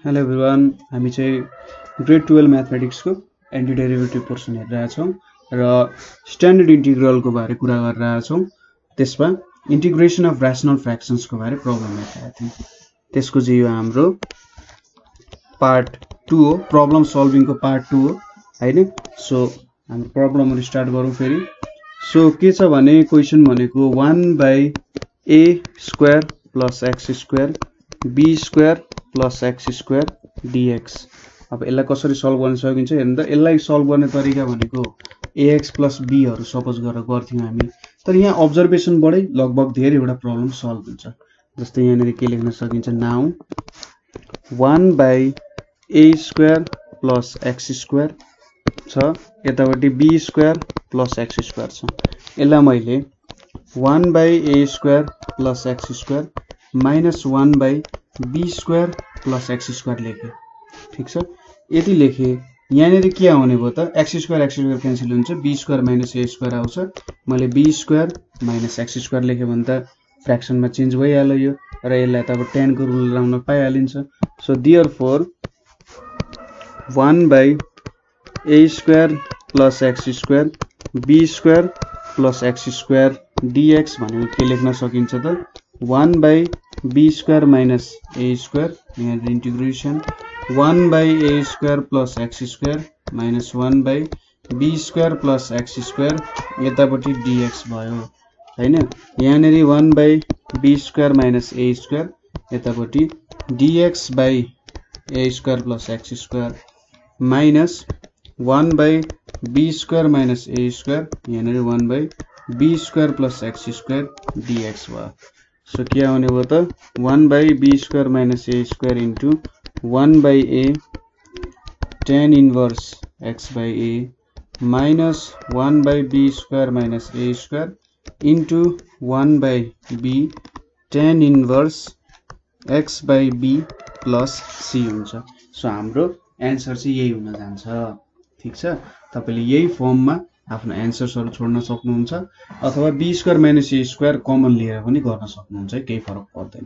Hello everyone, हामी चाहिँ grade 12 म्याथमेटिक्सको anti derivative portion हेरिरहेका छौँ र स्ट्यान्डर्ड इन्टिग्रलको बारे कुरा गरिरहेका छौँ। त्यसमा इन्टिग्रेसन अफ ऱ्यासनल फ्र्याक्सन्सको बारे प्रब्लम हेरिरहेका थियौँ। त्यसको चाहिँ यो हाम्रो पार्ट 2 हो, प्रब्लम सल्भिङको पार्ट 2 हो हैन। सो हाम्रो प्रब्लमहरु स्टार्ट गरौँ फेरि। सो के छ भने क्वेशन भनेको 1/a² + x² b² + x² dx। अब यसलाई कसरी सल्भ गर्न सकिन्छ हेर्नु त। यसलाई सल्भ गर्ने तरिका भनेको ax + b हरु सपोज गरेर गर्थ्यौं हामी, तर यहाँ अब्जर्भेसनबाटै लगभग धेरैवटा प्रब्लम सल्भ हुन्छ। जस्तै यहाँ के लेख्न सकिन्छ, नाउ 1/a² + x² छ, यतापट्टि b² + x² छ। यसलाई मैले 1/a² + x² - 1/b² + x² लेखे। ठीक छ, यति लेखे। यहाँ के आउने भयो त, x² क्यान्सल हुन्छ, b² - a² आउँछ। मैले b² - x² लेखे भने त फ्र्याक्सनमा चेन्ज भइहाल्यो यो, र यसलाई त अब tan को रुल लगाउन पाइहालिन्छ। So therefore 1/a² + x² b² + x² dx भनेको के लेख्न सकिन्छ त, 1/b² - a², यहाँ integration 1/a² + x² - 1/b² + x² यतापट्टि dx भयो हैन। यहाँ 1/b² - a² यतापट्टि dx/a² + x² minus 1/b² - a², यहाँ 1/b² + x² dx भयो। सो के आउने भयो त, 1/b² - a² into 1/a tan inverse x/a minus 1/b² - a² into 1/b tan inverse x/b + c हुन्छ। सो हाम्रो एन्सर चाहिँ यही हुन जान्छ। ठीक छ, तपाईले यही फर्ममा आफ्नो एन्सर्सहरु छोड्न सक्नुहुन्छ, अथवा b² - a² कमन लिएर पनि गर्न सक्नुहुन्छ, केही फरक पर्दैन।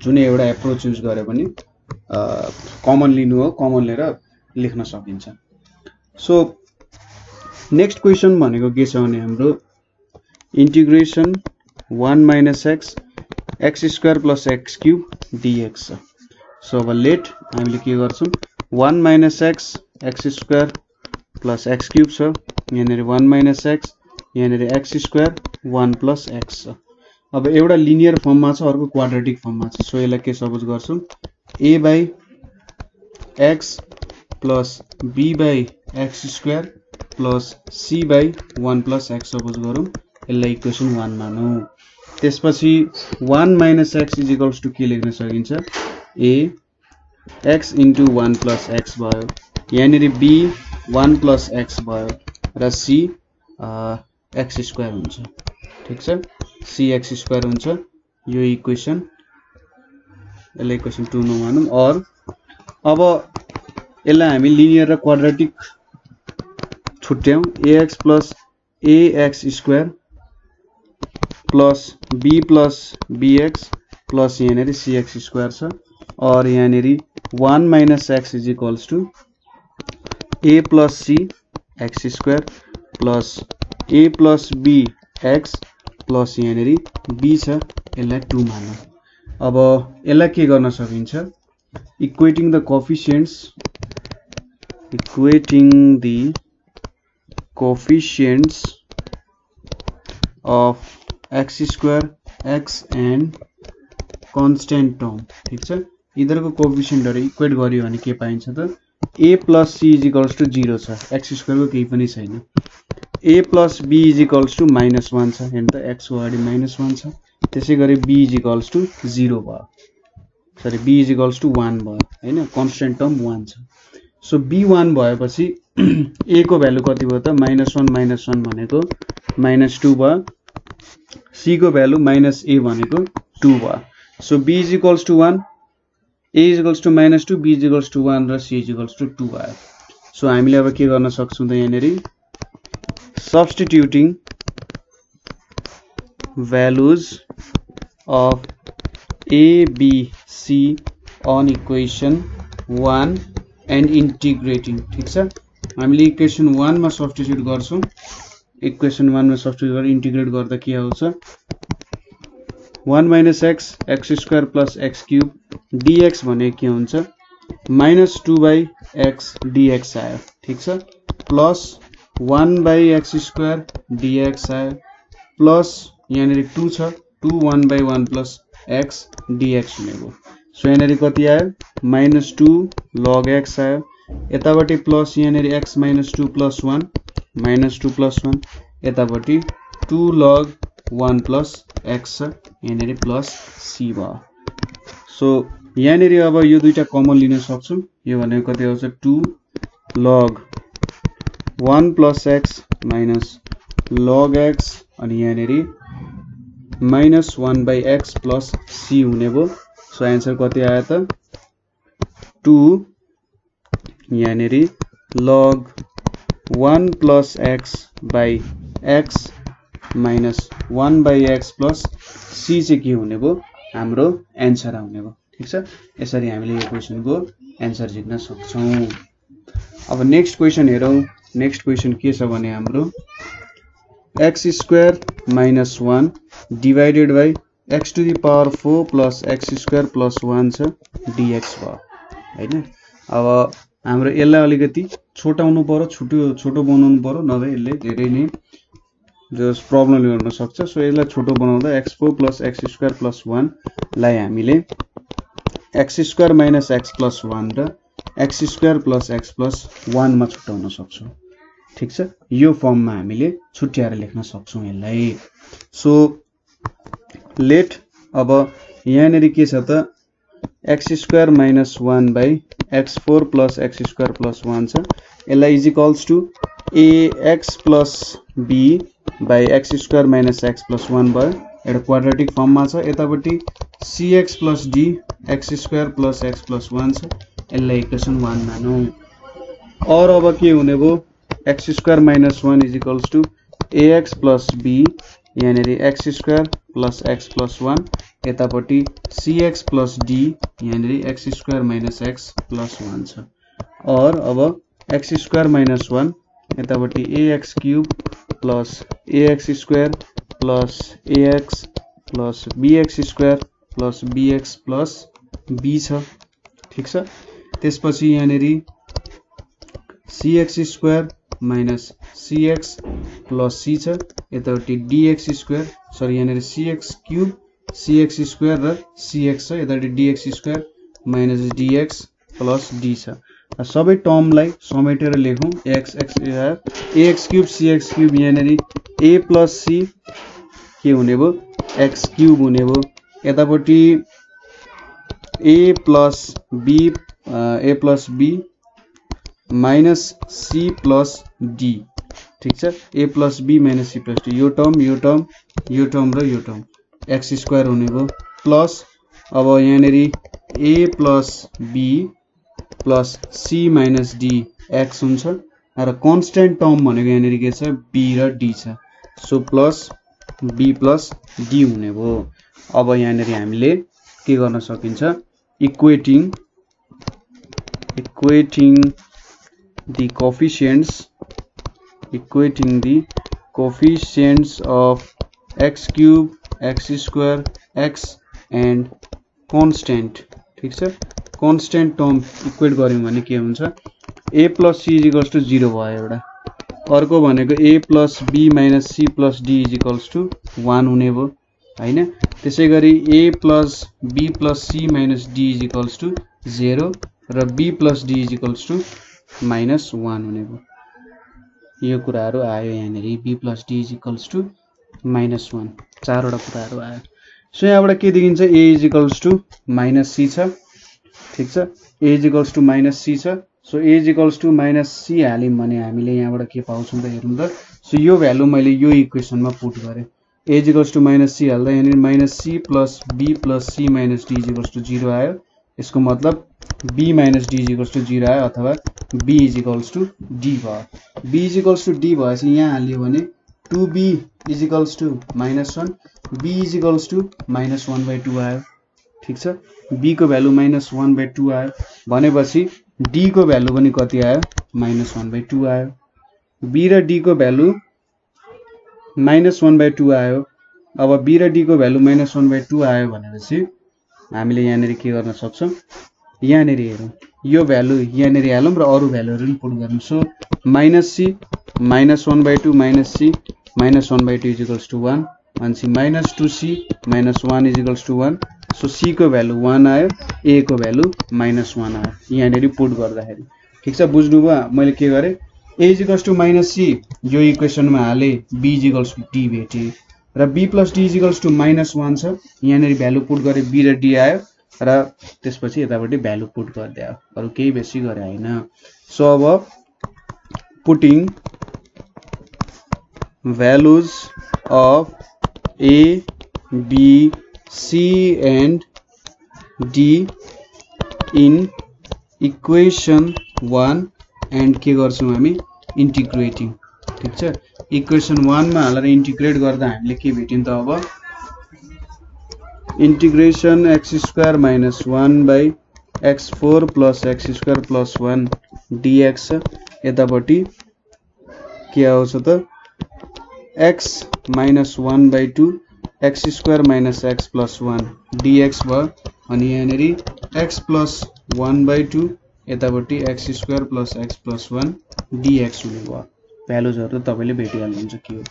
जुनै एउटा एप्रोच युज गरे पनि कमन लिनु हो, कमन लिएर लेख्न सकिन्छ। सो नेक्स्ट क्वेशन भनेको के छ भने हाम्रो integration 1 - x x² + x³ dx। So अब लेट हामीले के गर्छौं, 1 - x x² + x³ छ, यहाँ 1 - x, यहाँ x² 1 + x छ। अब एउटा लिनियर फर्ममा छ, अर्को क्वाड्रेटिक फर्ममा छ। सो यसलाई के सपोज गर्छौं, a/x + b/x² + c/1 + x suppose गरौँ। यसलाई इक्वेसन 1 मानौं। त्यसपछि 1 - x = के लेख्न सकिन्छ, a x * 1 + x भयो, यहाँ b 1 + x भयो, र c x² हुन्छ। ठीक छ, c x² हुन्छ। यो इक्वेसन, यसलाई इक्वेसन 2 नमानौं। और अब यसलाई हामी लिनियर र quadratic छुट्याउँ। ax + ax² + b + bx + यहाँ cx² छ, और यहाँ 1 - x = a + c x² + a + b x + यहाँ b छ, यसलाई 2 मानौं। अब यसलाई के गर्न सकिन्छ, equating the coefficients of x² x and constant term। ठीक छ, इधरको कोएफिसिएन्टहरु इक्वेट गरियो भने के पाइन्छ त, a + c = 0 छ, x² को केही पनि छैन। a + b = -1 छ, हेर्नु त x को अगाडि -1 छ। त्यसैगरी b = 0 भयो, सरी b = 1 भयो हैन, कन्स्टेन्ट टर्म 1 छ। सो b 1 भएपछि a को भ्यालु कति भयो त, -1 - 1 भनेको -2 भयो, c को भ्यालु -a भनेको 2 भयो। सो b = 1, a = -2, b = 1 र c = 2 भयो। सो हामीले अब के गर्न सक्छौं त, यहाँ सब्स्टिट्युटिङ values of a, b, c on equation 1 and integrating ठीक छ हामीले इक्वेसन 1 मा सब्स्टिट्युट गर्छौं इक्वेसन 1 मा सब्स्टिट्युट गरेर इन्टिग्रेट गर्दा के आउँछ 1 - x x square plus x cube dx भने के हुन्छ -2/x dx आयो ठीक छ प्लस 1/x स्क्वायर dx आयो प्लस यहाँनेरि 2 छ 2 1/1 प्लस x dx हुने भयो सो यहाँनेरि कति आयो -2 log x आयो यतापटि प्लस यहाँनेरि x -2 plus 1 -2 plus 1 यतापटि 2 log 1 plus x छ यहाँनेरि प्लस c भयो सो यहाँनेरि अब यो दुईटा कमन लिन सक्छौं यो भनेको कति आउँछ 2 log 1 plus x minus log x अनि यहाँनेरि -1/x प्लस c हुने भयो सो आन्सर कति आयो त 2 यहाँनेरि log 1 plus x by x minus 1/x plus c चाहिँ के हुने भयो हाम्रो आन्सर आउने भयो ठीक छ यसरी हामीले यो क्वेशनको आन्सर झिक्न सक्छौं अब नेक्स्ट क्वेशन हेरौं नेक्स्ट क्वेशन के छ भने हाम्रो x square minus 1 divided by x to the power 4 plus x square plus 1 छ dx भयो हैन अब हाम्रो यसलाई अलिकति छोटाउनु पर्यो छोटो बनाउनु पर्यो नभए यसले धेरै नै जस प्रब्लम गर्न सक्छ सो यसलाई छोटो बनाउँदा x4 plus x square plus 1 लाई हामीले x square minus x plus 1 र x square plus x plus 1 मा छुटाउन सक्छौं ठीक छ यो फर्ममा हामीले छुट्याएर लेख्न सक्छौं यसलाई सो लेट अब यहाँनेरि के छ त x square minus 1 by x4 plus x square plus 1 छ यसलाई is equals to ax plus b by x square minus x plus 1 भयो एउटा क्वाड्रेटिक फर्ममा छ यतापटि cx plus d x square plus x plus 1 छ यसलाई इक्वेसन 1 मानौं और अब के हुने भयो x square minus 1 is equals to ax plus b यहाँनेरि x square plus x plus 1 यतापटि cx प्लस d यहाँनेरि x square minus x plus 1 छ और अब x स्क्वायर माइनस 1 यतापटि ax cube plus ax square plus ax plus bx square plus bx plus b छ ठीक छ त्यसपछि यहाँनेरि cx square minus cx plus c छ यतापटि dx स्क्वायर सरी यहाँनेरि cx क्यूब cx स्क्वायर र cx छ यतापटि dx square minus dx plus d छ सबै टर्मलाई समेटेर लेखौं ax क्यूब cx क्यूब यहाँनेरि a प्लस c के हुने भयो x क्यूब हुने भयो यतापटि a plus b minus c plus d ठीक छ a plus b minus c plus d यो टर्म र यो टर्म x स्क्वायर हुने भयो प्लस अब यहाँनेरि a plus b plus c minus d x हुन्छ र कन्स्टेन्ट टर्म भनेको यहाँनेरि के छ b र d छ so plus b plus d हुने भयो अब यहाँनेरि हामीले के गर्न सकिन्छ equating the coefficients of x cube x square x and constant ठीक छ constant term इक्वेट गर्यौं भने के हुन्छ a plus c is equals to 0 भयो एउटा अर्को भनेको a plus b minus c plus d is equals to 1 हुने भयो हैन त्यसैगरी a plus b plus c minus d is equals to 0 र b plus d is equals to minus 1 हुने भयो यो कुराहरु आयो यहाँनेरि b plus d is equals to minus 1 चारवटा कुराहरु आयो सो यहाँबाट के देखिन्छ a is equals to minus c छ ठीक छ a is equals to minus c छ so a is equals to minus c हाल्यौं भने हामीले यहाँबाट के पाउँछौं त हेरौं त सो यो भ्यालु मैले यो इक्वेसनमा पुट गरे a is equals to minus c हाल्दा यहाँनेरि minus c plus b plus c minus d is equals to 0 आयो यसको मतलब b minus d is equals to 0 आयो अथवा b is equals to d भयो b is equals to d भएपछि यहाँ हाल्यो भने 2b is equals to minus 1 b is equals to minus 1/2 आयो ठीक छ। b को भ्यालु -1/2 आयो भनेपछि d को भ्यालु पनि कति आयो -1/2 आयो। b र d को भ्यालु -1/2 आयो। अब b र d को भ्यालु -1/2 आयो भनेपछि हामीले यहाँनेरि के गर्न सक्छौं, यहाँनेरि हेरौं यो भ्यालु यहाँनेरि हालौं र अरु भ्यालुहरु पनि पुट गर्नु। सो -c -1/2 -c -1/2 = 1 अनि -2c -1 = 1। सो c को भ्यालु 1 आयो, a को भ्यालु -1 आयो यहाँनेरि पुट गर्दाखेरि। ठीक छ, बुझ्नुभयो? मैले के गरे a = -c यो इक्वेसनमा हाले, b = d भेटे र b + d = -1 छ। यहाँनेरि भ्यालु पुट गरे b र d आयो र त्यसपछि यतापट्टि भ्यालु पुट गर्दै आयो, अरु केही बेसी गरे हैन। सो अब putting values of a, b, c and d in equation 1 and के गर्छौं हामी इन्टिग्रेटिङ। ठीक छ, इक्वेसन 1 मा हालेर इन्टिग्रेट गर्दा हामीले के भेट्यौं त अब integration x² - 1/x4 + x² + 1 dx यतापट्टि के आउँछ त x - 1/2 x² - x + 1 dx भयो। अनि यहाँनेरि x + 1/2 यतापट्टि x² + x + 1 dx हुने भयो। भ्यालुजहरु तपाईले भेटिहाल्नुहुन्छ के हो।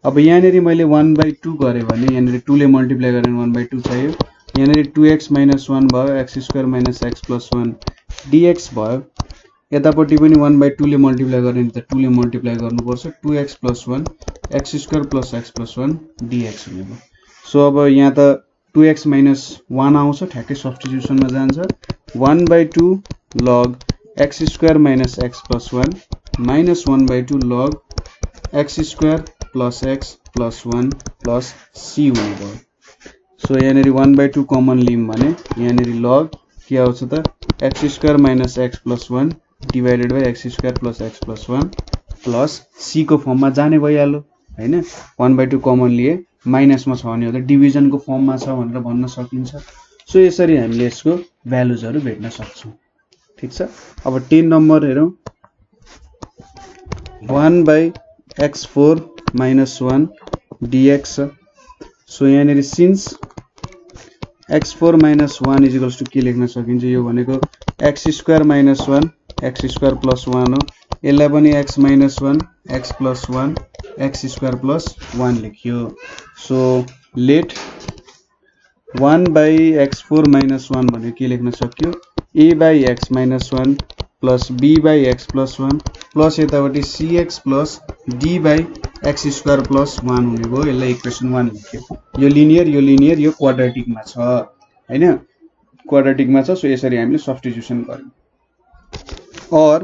अब यहाँनेरि मैले 1/2 गरे भने यहाँनेरि 2 ले मल्टिप्लाई गरे भने 1/2 चाहियो। यहाँनेरि 2x - 1 भयो x² - x + 1 dx भयो। यतापट्टि पनि 1/2 ले मल्टिप्लाई गरे भने त 2 ले मल्टिप्लाई गर्नुपर्छ 2x + 1 x² + x + 1 dx हुने भयो। सो अब यहाँ त 2x - 1 आउँछ, ठ्याक्कै सब्स्टिट्युसनमा जान्छ। 1/2 log x² - x + 1 -1/2 log x² + x + 1 + c हुने भयो। सो यहाँनेरि 1/2 कमन लिम भने यहाँनेरि log के आउँछ त x² - x + 1 divided by x² + x + 1 plus c को फर्ममा जाने भइहाल्यो हैन। 1/2 कमन लिए माइनसमा छ भने हो त डिभिजनको फर्ममा छ भनेर भन्न सकिन्छ। सो यसरी हामीले यसको भ्यालुजहरु भेट्न सक्छौं। ठीक छ, अब 10 नम्बर हेरौं। 1/x4 - 1 dx। सो यहाँनेरि सिन्स x4 - 1 = के लेख्न सकिन्छ, यो भनेको x² - 1 x² + 1 हो। यसलाई पनि x - 1 x + 1 x² + 1 लेखियो। सो लेट 1/x4 - 1 भने के लेख्न सक्यो a/x - 1 प्लस b/x + 1 प्लस यतापट्टि cx प्लस d/x² + 1 हुने भयो। यसलाई इक्वेसन 1 लेख्यो। यो लिनियर यो क्वाड्रेटिकमा छ हैन, क्वाड्रेटिकमा छ। सो यसरी हामीले सब्स्टिट्युसन गर्यौं। और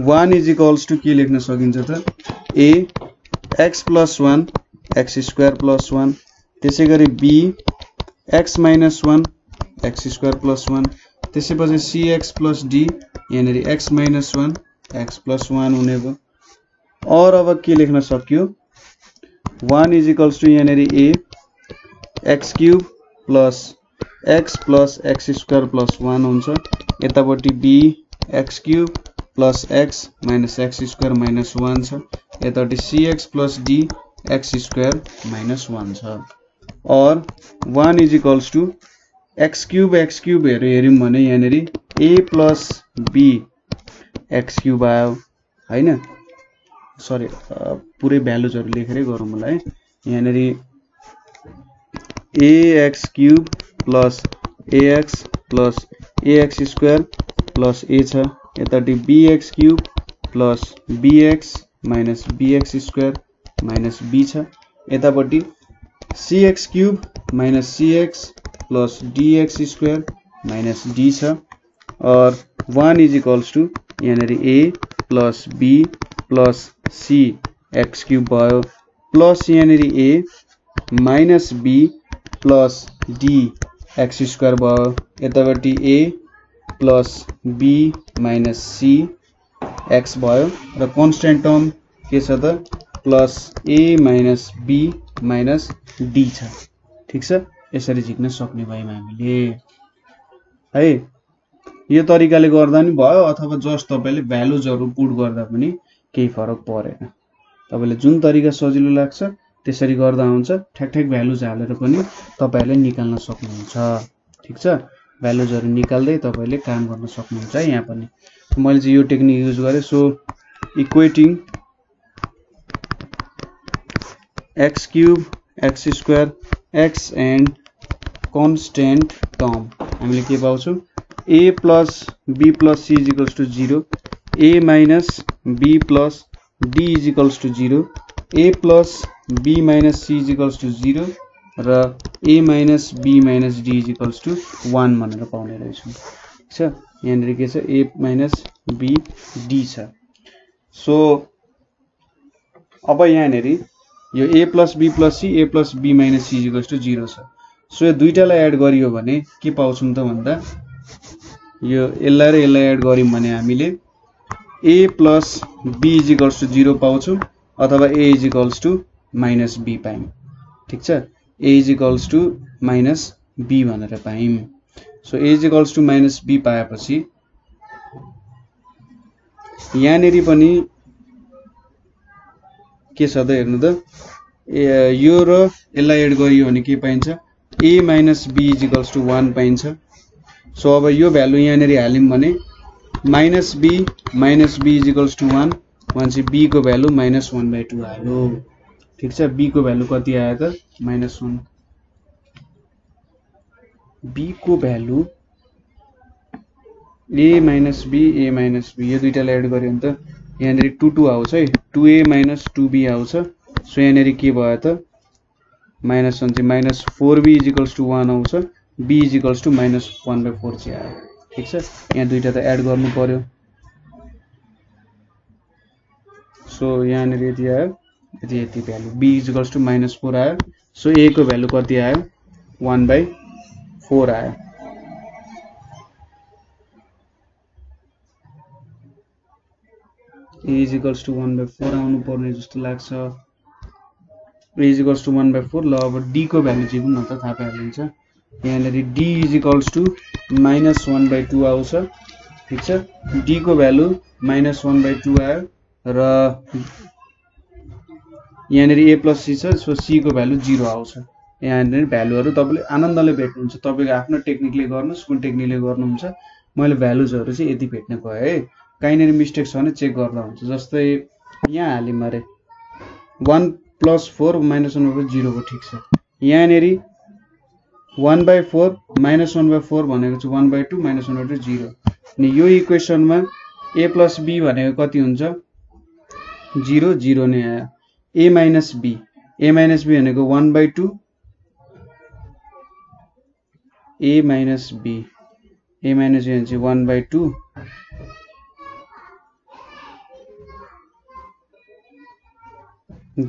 1 के लेख्न सकिन्छ त a x + 1 x² + 1 त्यसैगरी b x - 1 x² + 1 त्यसैपछि cx plus d यहाँनेरि x - 1 x + 1 हुने भयो। और अब के लेख्न सक्यो 1 यहाँनेरि a x³ + x + x² + 1 हुन्छ। यतापट्टि b x³ + x - x² - 1 छ। यतापट्टि cx + d x² - 1 छ। और 1 x³ हेर्यौं भने यहाँनेरि a + b x³ आयो हैन। सरी पुरै भ्यालुजहरु लेखेरै गरौँ होला है। यहाँनेरि ax³ + ax + ax² + a छ। यतापट्टि bx³ + bx - bx² - b छ। यतापट्टि cx³ - cx + dx² - d छ। और 1 यहाँनेरि a + b + c x³ भयो प्लस यहाँनेरि a - b + d x² भयो। यतापट्टि a + b - c x भयो र कन्स्ट्यान्ट टर्म के छ त प्लस a - b - d छ। ठीक छ, यसरी झिक्न सक्ने भयौं हामीले है। यो तरिकाले गर्दा नि भयो अथवा जस्ट तपाईले भ्यालुजहरु पुट गर्दा पनि केही फरक परेन। तपाईले जुन तरिका सजिलो लाग्छ त्यसरी गर्दा हुन्छ। ठ्याक भ्यालुज हालेर पनि तपाईले निकाल्न सक्नुहुन्छ। ठीक छ, भ्यालुजहरु निकाल्दै तपाईले काम गर्न सक्नुहुन्छ यहाँ पनि। मैले चाहिँ यो टेक्निक युज गरे। So equating x cube x square x and constant term हामीले के पाउँछौं a plus b plus c is equals to 0, a minus b plus d is equals to 0, a plus b minus c is equals to 0 र a minus b minus d is equals to 1 भनेर पाउने रहेछौं। ठीक छ, यहाँनिर के छ a minus b d छ। So अब यहाँनिर यो a plus b plus c, a plus b minus c is equals to 0 छ। सो यो दुईटालाई एड गरियो भने के पाउँछौं त भन्दा यो यसलाई र यसलाई एड गर्यौं भने हामीले a plus b is equals to 0 पाउँछौं अथवा a is equals to minus b पायौं। ठीक छ, a is equals to minus b भनेर पायौं। So a is equals to minus b पाएपछि यहाँनेरि पनि के छ त हेर्नु त, यो र यसलाई एड गरियो भने के पाइन्छ a minus b is equals to 1 पाइन्छ। सो अब यो भ्यालु यहाँनेरि हाल्यौं भने minus b is equals to 1 भनेपछि b को भ्यालु -1/2 आयो। ठीक छ, b को भ्यालु कति आयो त -1। b को भ्यालु a minus b यो दुईटालाई एड गर्यो भने त यहाँनेरि 2 आउँछ है, 2a minus 2b आउँछ। सो यहाँनेरि के भयो त -1 चाहिँ -4b is equals to 1 आउँछ, b is equals to -1/4 चाहिँ आयो। ठीक छ, यहाँ दुईटा त एड गर्नु पर्यो। सो यहाँनिर यति आयो, यति value b is equals to -4 आयो। सो a को भ्यालु कति आयो 1/4 आयो। a is equals to 1/4 आउनु पर्ने जस्तो लाग्छ। a is equals to 1/4। ल अब d को भ्यालु चाहिँ न त थाहा पाइहाल्नुहुन्छ। यहाँनेरि d is equals to -1/2 आउँछ। ठीक छ, d को भ्यालु -1/2 आयो र यहाँनेरि a plus c छ। सो c को भ्यालु 0 आउँछ। यहाँनेरि भ्यालुहरु तपाईले आनन्दले भेट्नुहुन्छ। तपाईको आफ्नो टेक्निकले गर्नुस्, कुन टेक्निकले गर्नुहुन्छ। मैले भ्यालुजहरु चाहिँ यति भेट्न गए है। काहीँनेरि मिस्टेक छ भने चेक गर्दा हुन्छ। जस्तै यहाँ हालिम अरे 1 plus 4 -1/4 0 को। ठीक छ, यहाँनेरि 1/4 -1/4 भनेको चाहिँ 1/2 -1/2 0। अनि यो इक्वेसनमा a plus b भनेको कति हुन्छ 0 0 नै आयो। a minus b भनेको 1/2 a minus b भने चाहिँ 1/2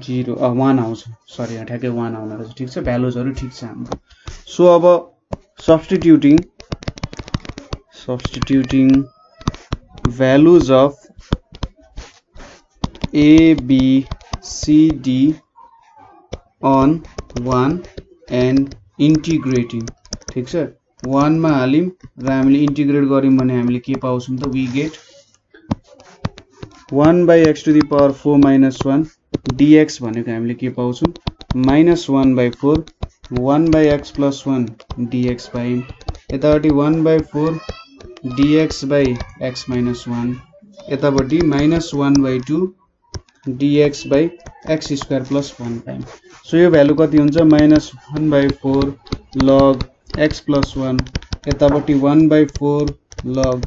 0 1 आउँछ। सरी, यहाँ ठ्याक्कै 1 आउन रहेछ। ठीक छ, भ्यालुजहरु ठीक छ हाम्रो। सो अब सब्स्टिट्युटिङ values of a b c d on 1 and integrating। ठीक छ, 1 मा हालिम र हामीले इन्टिग्रेट गर्यौं भने हामीले के पाउँछौं त we get 1/x⁴ - 1 dx भनेको हामीले के पाउँछौं -1/4 1/x + 1 dx पायौं। यतापटि 1/4 dx/x - 1 यतापटि -1/2 dx/x² + 1 पायौं। सो यो भ्यालु कति हुन्छ -1/4 log x + 1 यतापटि 1/4 log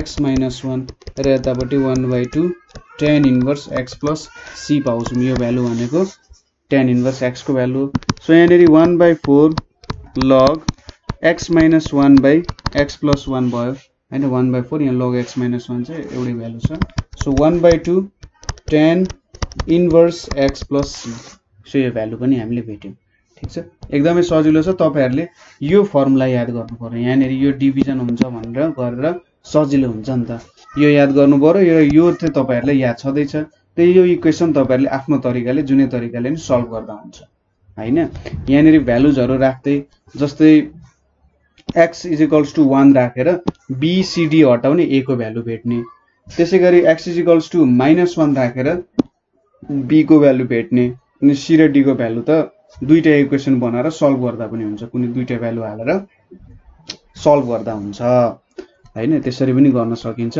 x - 1 र यतापटि 1/2 tan इन्भर्स x + c पाउँछौं। यो भ्यालु भनेको tan इन्भर्स x को भ्यालु। सो यहाँनेरि 1/4 log x - 1/x + 1 भयो हैन। 1/4 यहाँ log x - 1 चाहिँ एउटै भ्यालु छ। So 1/2 tan inverse x + c। So यो भ्यालु पनि हामीले भेट्यौं। ठीक छ, एकदमै सजिलो छ। तपाईहरुले यो फर्मुला याद गर्नु पर्यो। यहाँनेरि यो डिभिजन हुन्छ भनेर गरेर सजिलो हुन्छ नि त। यो याद गर्नु पर्यो। यो चाहिँ तपाईहरुलाई याद छदैछ। त्यही यो इक्वेसन तपाईहरुले आफ्नो तरिकाले जुनै तरिकाले नि सल्भ गर्दा हुन्छ हैन। यहाँनेरि भ्यालुजहरु राख्दै जस्तै x इक्वल्स टु 1 राखेर b c d हटाउने a को भ्यालु भेट्ने, त्यसैगरी x इक्वल्स टु -1 राखेर b को भ्यालु भेट्ने, अनि c र d को भ्यालु त दुईटा इक्वेसन बनाएर सल्भ गर्दा पनि हुन्छ, कुनै दुईटा भ्यालु हालेर सल्भ गर्दा हुन्छ हैन। त्यसरी पनि गर्न सकिन्छ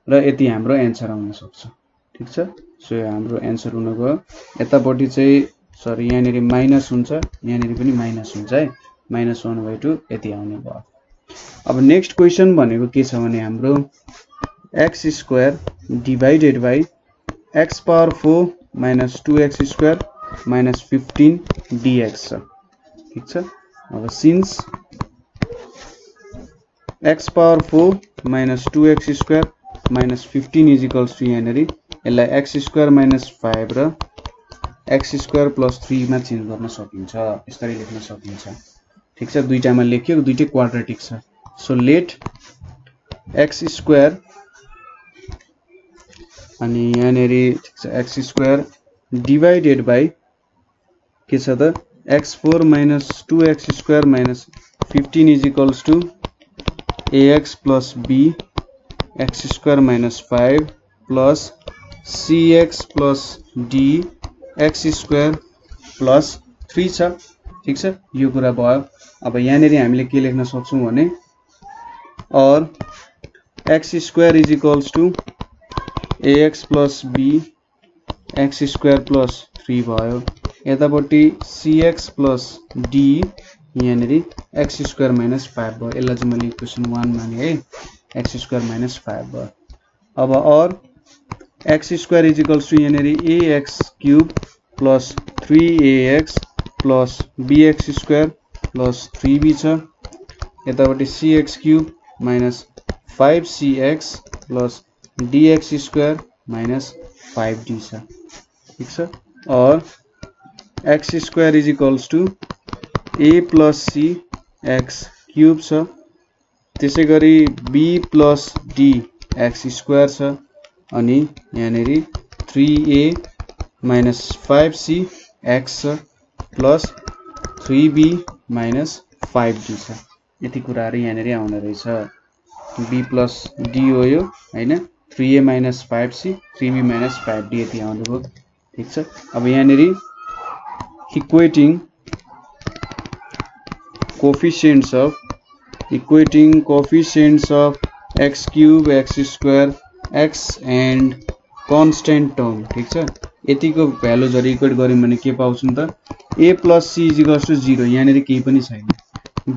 र यति हाम्रो एन्सर आउन सक्छ। ठीक छ, सो यो हाम्रो एन्सर हुन गयो। यतापट्टि चाहिँ सरी यहाँनेरि माइनस हुन्छ, यहाँनेरि पनि माइनस हुन्छ है, -1/2 यति आउने भयो। अब नेक्स्ट क्वेशन भनेको के छ भने हाम्रो x² divided by x⁴ - 2x² - 15 dx छ। ठीक छ, अब since x⁴ - 2x² - 15 is equals to यहाँनेरि यसलाई x² - 5 र x² + 3 मा चेन्ज गर्न सकिन्छ, यसरी लेख्न सकिन्छ। ठीक छ, दुईटामा लेखियो, दुईटै क्वाड्रेटिक छ। सो लेट x² अनि यहाँनेरि ठीक छ x² डिवाइडेड बाइ के छ त x4 - 2x² - 15 is equals to ax + b x² - 5 plus cx + d x² + 3 छ। ठीक छ, यो कुरा भयो। अब यहाँनेरि हामीले के लेख्न सक्छौं भने और x² is equals to ax + b x² + 3 भयो। यतापट्टि cx + d यहाँनेरि x² - 5 भयो। यसलाई चाहिँ मैले इक्वेसन 1 माने है, x² - 5 भयो। अब और x² इज इक्वल्स टु यहाँनेरि ax³ + 3ax + bx² + 3b छ। यतापट्टि cx³ - 5cx + dx² - 5d छ। ठीक छ, और x² is equals to a + c x³ छ, त्यसैगरी b + d x² छ, अनि यहाँनेरि 3a - 5c x छ प्लस 3b - 5d छ। यति कुराहरु यहाँनेरि आउने रहेछ। b + d हो यो हैन, 3a - 5c 3b - 5d यति आउने भयो। ठीक छ, अब यहाँनेरि equating coefficients of x³ x² x and constant term. ठीक छ, यतिको भ्यालुजहरु इक्वेट गर्यौं भने के पाउँछौं त a + c = 0, यहाँनेरि केही पनि छैन।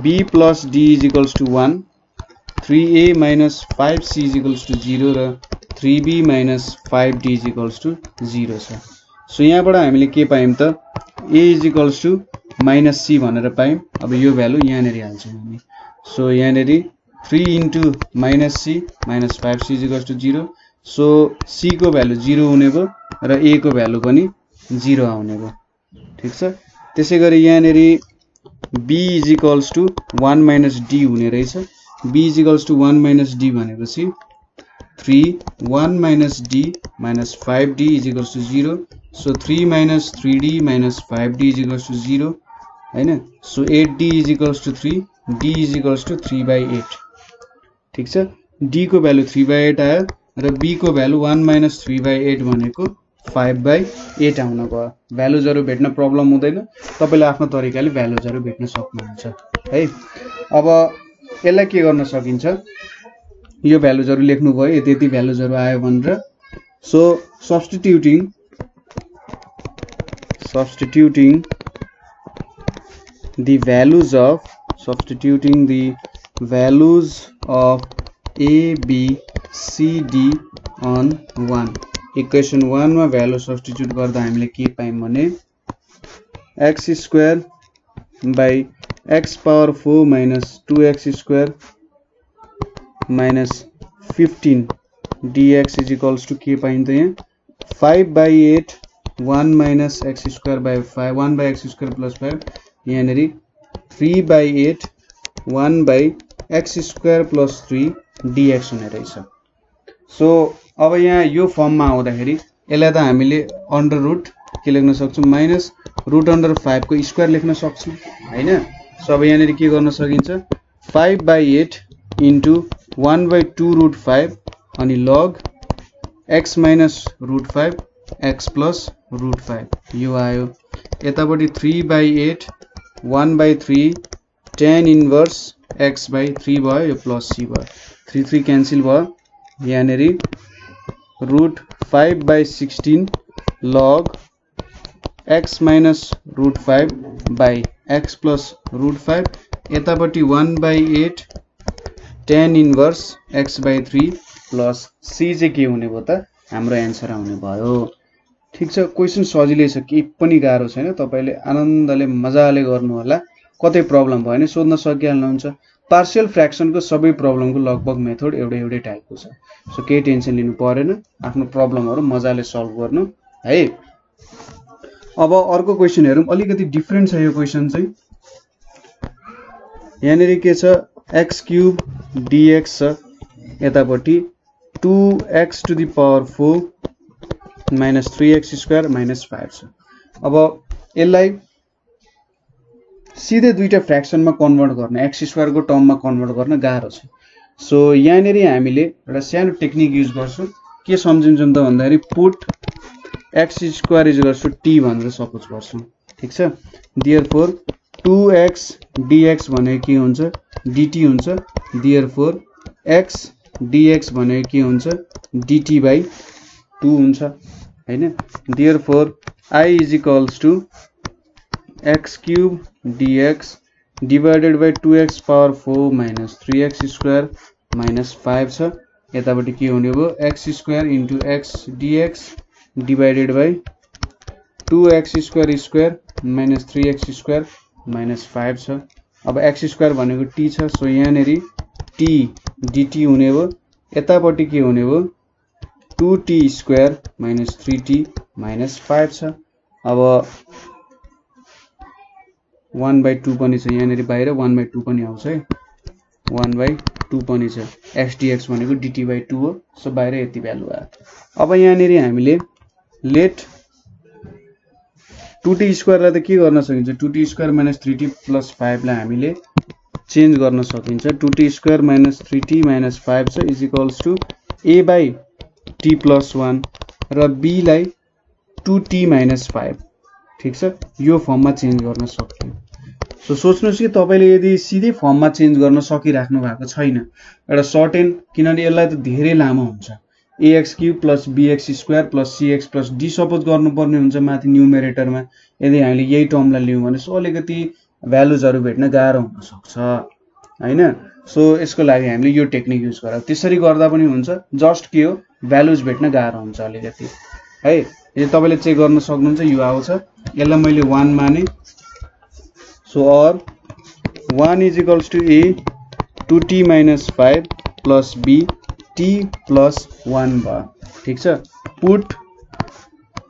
b + d = 1, 3a - 5c = 0 र 3b - 5d = 0 छ। सो यहाँबाट हामीले के पायौं त a = -c भनेर पायौं। अब यो भ्यालु यहाँनेरि हाल्छौं हामी। सो यहाँनेरि 3 × -c - 5c = 0। सो c को भ्यालु 0 हुने भयो र a को भ्यालु पनि 0 आउने भयो। ठीक छ, त्यसैगरी यहाँनेरि b = 1 - d हुने रहेछ। b = 1 - d भनेपछि 3 1 - d - 5d = 0। So 3 - 3d - 5d = 0 हैन। So 8d = 3, d = 3/8। ठीक छ, d को भ्यालु 3/8 आयो र b को भ्यालु 1 - 3/8 भनेको 5/8 आउन गयो। भ्यालुजहरु भेट्न प्रब्लम हुँदैन, तपाईले आफ्नो तरिकाले भ्यालुजहरु भेट्न सक्नुहुन्छ है। अब यसलाई के गर्न सकिन्छ, यो भ्यालुजहरु लेख्नु भयो, यति भ्यालुजहरु आयो भनेर। So substituting the values of a b c d on 1, equation 1 मा भ्यालु सब्स्टिट्युट गर्दा हामीले के पायौं भने x² by x⁴ - 2x² - 15 dx = के पाइन्छ यहाँ 5/8 1 - x² by 5 1/x² + 5 यहाँनेरि 3/8 1/x² + 3 dx हुने रहेछ। सो अब यहाँ यो फर्ममा आउँदाखेरि यसलाई त हामीले अंडर रूट के लेख्न सक्छु -√5 को स्क्वायर लेख्न सक्छु हैन। सो अब यहाँ के गर्न सकिन्छ 5/8 इन्टु 1/2√5 अनि log x -√5 x + √5 यो आयो। यतापटि 3/8 1/3 tan इन्भर्स x/3 भयो यो प्लस c भयो 3 क्यान्सल भयो। यहाँ √5/16 log x -√5 x + √5 यतापटि 1/8 tan inverse x/3 plus c चाहिँ के हुने भयो त हाम्रो आन्सर आउने भयो। ठीक छ, क्वेशन सजिलै छ, केही पनि गाह्रो छैन। तपाईले आनन्दले मजाले गर्नु होला, कतै प्रब्लम भयो भने सोध्न सकिहाल्नुहुन्छ। पार्शियल फ्र्याक्सनको सबै प्रब्लमको लगभग मेथड एउटै टाइपको छ। सो केही टेन्सन लिनु परेन, आफ्नो प्रब्लमहरु मजाले सल्भ गर्नु है। अब अर्को क्वेशन हेरौं, अलिकति डिफरेन्ट छ यो क्वेशन चाहिँ। यहाँ के छ x³ dx छ, यतापटि 2x⁴ -3x² -5 छ। अब यसलाई सिधै दुईटा फ्र्याक्सनमा कन्भर्ट गर्न x² को टर्ममा कन्भर्ट गर्न गाह्रो छ। सो यहाँ हामीले एउटा सानो टेक्निक युज गर्छौं। के सम्झिन्छौं त भन्दाखेरि पुट x² t भनेर सपोज गर्छौं। ठीक छ, देयरफोर 2x dx भनेको के हुन्छ dt हुन्छ, देयरफोर x dx भनेको के हुन्छ dt/2 हुन्छ हैन। Therefore I = x³ dx divided by 2x⁴ -3x² -5 छ। यतापटि के हुने भयो x² * x dx divided by 2x² -3x² -5 छ। अब x² भनेको t छ, सो यहाँ t dt हुने भयो। यतापटि के हुने भयो 2t² -3t -5 छ। अब 1/2 पनि छ, यहाँ बाहिर 1/2 पनि आउँछ है, 1/2 पनि छ। x dx भनेको dt/2 हो, सो बाहिर यति भ्यालु आयो। अब यहाँ हामीले लेट 2t² लाई त के गर्न सकिन्छ 2t² -3t + 5 लाई हामीले चेन्ज गर्न सकिन्छ। 2t² -3t -5 छ = a/t + 1 र b लाई 2t - 5। ठीक छ, यो फर्ममा चेन्ज गर्न सकियो। सो सोच्नुस् कि तपाईले यदि सिधै फर्ममा चेन्ज गर्न सकिराख्नु भएको छैन, एउटा सर्टेन, किनभने यसलाई त धेरै लामो हुन्छ, ax³ + bx² + cx + d suppose गर्नुपर्ने हुन्छ माथि न्युमेरेटरमा। यदि हामीले यही टर्मलाई लियौं भने अलिकति भ्यालुजहरु भेट्न गाह्रो हुन सक्छ हैन। सो यसको लागि हामीले यो टेक्निक युज गरौँ। त्यसरी गर्दा पनि हुन्छ, जस्ट के हो भ्यालुज भेट्न गाह्रो हुन्छ अलिकति है। यो तपाईले चेक गर्न सक्नुहुन्छ, यो आउँछ। यसलाई मैले 1 माने, so or 1 = a 2t - 5 + b t + 1 भयो। ठीक छ, पुट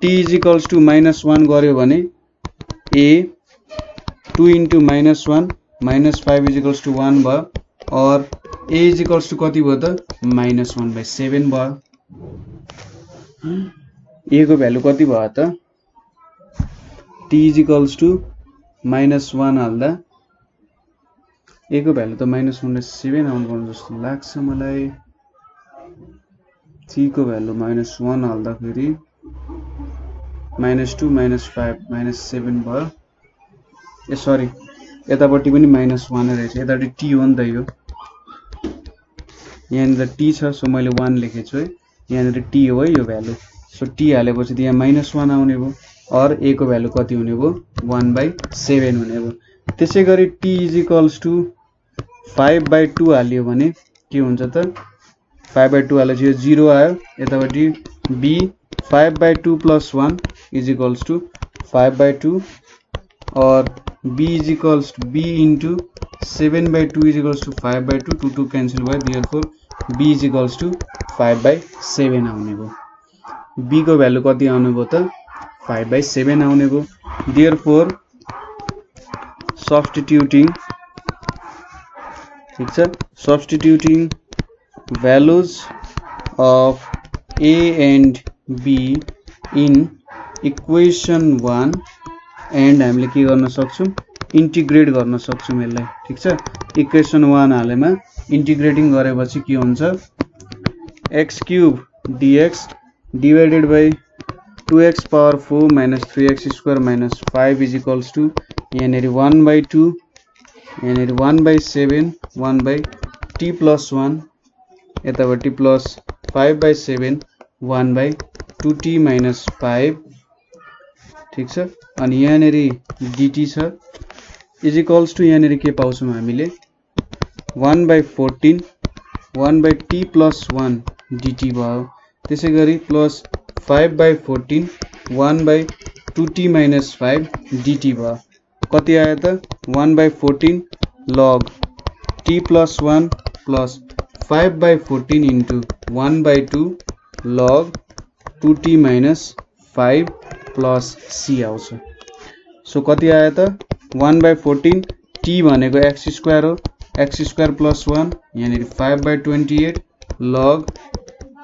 t = -1 गर्यो भने a 2 * -1 -5 = 1 भयो, और a = कति भयो त -1/7 भयो। a को भ्यालु कति भयो त t = -1 हाल्दा a को भ्यालु त -1/7 आउनु पर्छ जस्तो लाग्छ मलाई। c को भ्यालु -1 हाल्दा फेरि -2 -5 -7 भयो। ए सरी, यतापट्टि पनि -1 रहेछ, यतापट्टि t हो नि त यो। यहाँ t छ, सो मैले 1 लेखेछु है। यहाँ t हो है यो भ्यालु। सो t हालेपछि यहाँ -1 आउने भयो, और a को भ्यालु कति हुने भयो 1/7 हुने भयो। त्यसैगरी t = 5/2 हालियो भने के हुन्छ त 5/2 हालेपछि यो 0 आयो। यतापट्टि b 5/2 + 1 = 5/2, और b × 7/2 = 5/2, 2 क्यान्सल भयो, देयरफोर b = 5/7 आउने भयो। b को भ्यालु कति आउने भयो त 5/7 आउने भयो। देयरफोर सब्स्टिट्युटिङ, ठीक छ, सब्स्टिट्युटिङ values of a and b in equation 1 and हामीले के गर्न सक्छौं इन्टिग्रेट गर्न सक्छौं यसलाई ठीक छ इक्वेसन 1 हालेमा इन्टिग्रेटिङ गरेपछि के हुन्छ x³ dx divided by 2x power 4 minus 3x square minus 5 is equals to यहाँनेरि 1/2 यहाँनेरि 1/7 1 t plus 1 यतापट्टि प्लस 5/7 1/2t minus 5 ठीक छ अनि यहाँनेरि dt छ is equals to यहाँनेरि के पाउँछौं हामीले 1/14 1/t plus 1 dt भयो त्यसैगरी प्लस 5/14 1/2t minus 5 dt भयो कति आयो त 1/14 log t plus 1 plus 5/14 into 1/2 log 2t minus 5 plus c आउँछ सो कति आयो त 1/14 t भनेको x स्क्वायर हो x स्क्वायर plus 1 यहाँनेरि 5/28 log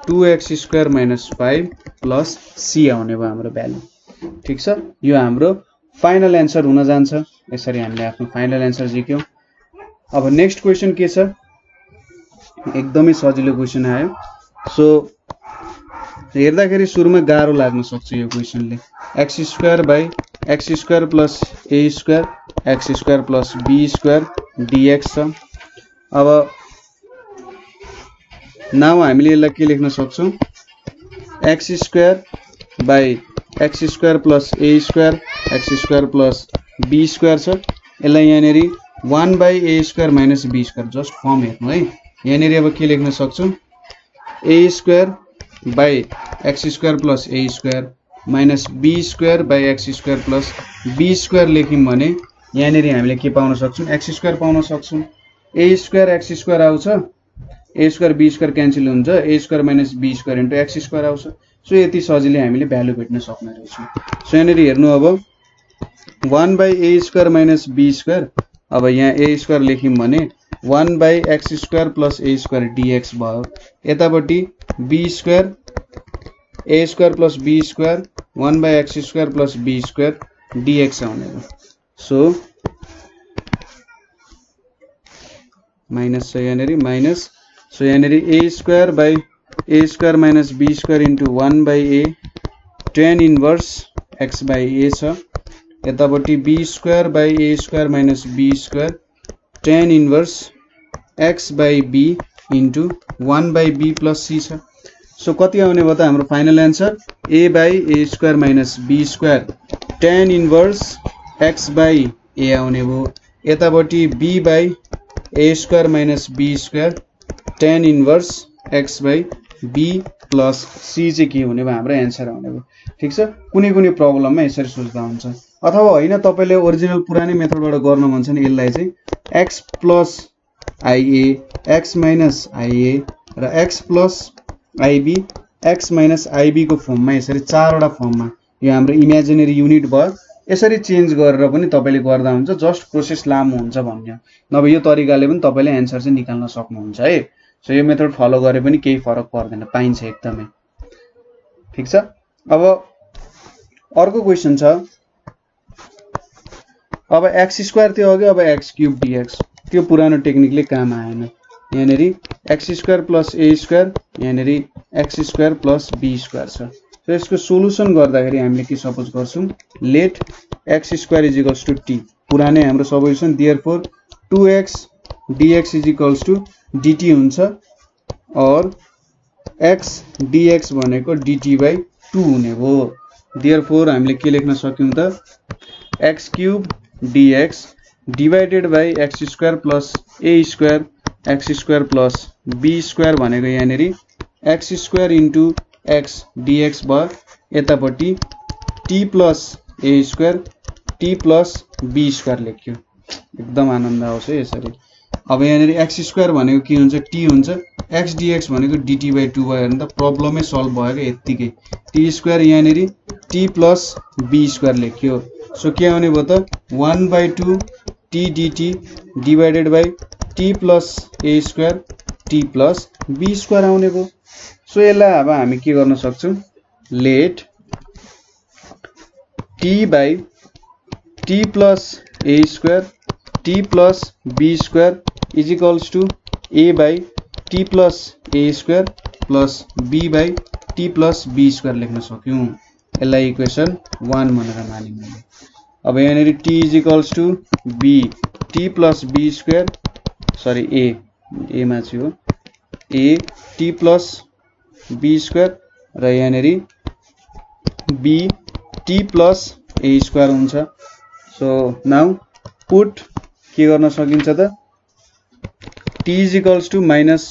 2x square minus 5 plus c आउने भयो हाम्रो भ्यालु ठीक छ यो हाम्रो फाइनल एन्सर हुन जान्छ यसरी हामीले आफ्नो फाइनल एन्सर जिक्यौं अब नेक्स्ट क्वेशन के छ एकदमै सजिलो क्वेशन आयो सो हेर्दाखेरि सुरुमा गाह्रो लाग्न सक्छ यो क्वेशनले x square by x square plus a square x square plus b square dx छ अब नाउ हामीले यसलाई के लेख्न सक्छौं x square by x square plus a square x square plus b square छ यसलाई यहाँनेरि 1/a square minus b square just form हेर्नु है यहाँनेरि अब के लेख्न सक्छौं a square by x square plus a square minus b square by x square plus b square लेख्यौं भने यहाँनेरि हामीले के पाउन सक्छौं x स्क्वायर पाउन सक्छौं a स्क्वायर x स्क्वायर आउँछ a square b square cancel हुन्छ a square minus b square into x square आउँछ सो यति सजिलै हामीले भ्यालु भेट्न सक्ने रहेछौं सो यहाँनेरि हेर्नु अब 1/a square minus b square अब यहाँ a स्क्वायर लेख्यौं भने 1/x square plus a square dx भयो यतापट्टि b square a square plus b square 1/x square plus b square dx आउने हो सो माइनस छ यहाँनेरि माइनस सो यहाँनेरि a square by a square minus b square into 1/a tan inverse x by a छ यतापट्टि b square by a square minus b square tan inverse x by b into 1/b plus c छ so कति आउने भयो त हाम्रो final answer a by a square minus b square tan inverse x by a आउने भयो यतापट्टि b by a square minus b square tan inverse x by b plus c चाहिँ के हुने भयो हाम्रो एन्सर आउने भयो ठीक छ कुनै कुनै प्रब्लममा यसरी सोच्दा हुन्छ अथवा हैन तपाईले ओरिजिनल पुरानै मेथडबाट गर्न मन छ नि यसलाई चाहिँ x plus ia x minus ia र x plus ib x minus ib को फर्ममा यसरी चारवटा फर्ममा यो हाम्रो इमेजिनरी युनिट भयो यसरी चेन्ज गरेर पनि तपाईले गर्दा हुन्छ जस्ट प्रोसेस लामो हुन्छ भन्ने नभए यो तरिकाले पनि तपाईले एन्सर चाहिँ निकाल्न सक्नुहुन्छ है सो यो मेथड फलो गरे पनि केही फरक पर्दैन पाइन्छ एकदमै ठीक छ अब अर्को क्वेशन छ अब x स्क्वायर थियो अघि अब x³ dx त्यो पुरानो टेक्निकले काम आएन यहाँनेरि x square plus a square यहाँनेरि x square plus b square छ सो यसको सोलुसन गर्दाखेरि हामीले के सपोज गर्छौं let x square is equals to t पुरानै हाम्रो solution therefore 2x dx is equals to dt हुन्छ और x dx भनेको dt बाइ 2 हुने भो देयरफोर हामीले के लेख्न सक्यौं त x³ dx divided by x square plus a square x square plus b square भनेको यहाँनेरि x square into x dx भयो यतापट्टि t plus a square t plus b square लेख्यो एकदम आनन्द आउँछ यसरी अब यहाँनेरि x स्क्वायर भनेको के हुन्छ t हुन्छ x dx भनेको dt बाइ 2 भयो नि त प्रब्लमै सल्भ भयो के यतिकै t स्क्वायर यहाँनेरि t प्लस b स्क्वायर लेख्यो सो के आउने भयो त 1/2 t dt divided by t plus a square t plus b square आउने भयो सो यसलाई अब हामी के गर्न सक्छौं let t by t plus a square t plus b square is equals to a by t plus a square plus b by t plus b square लेख्न सक्यौं। यसलाई इक्वेसन 1 भनेर माने मैले। अब यहाँनेरि t is equals to b t plus b square sorry a मा चाहिँ हो a t plus b square र यहाँनेरि b t plus a square हुन्छ। सो नाउ पुट के गर्न सकिन्छ त t is equals to minus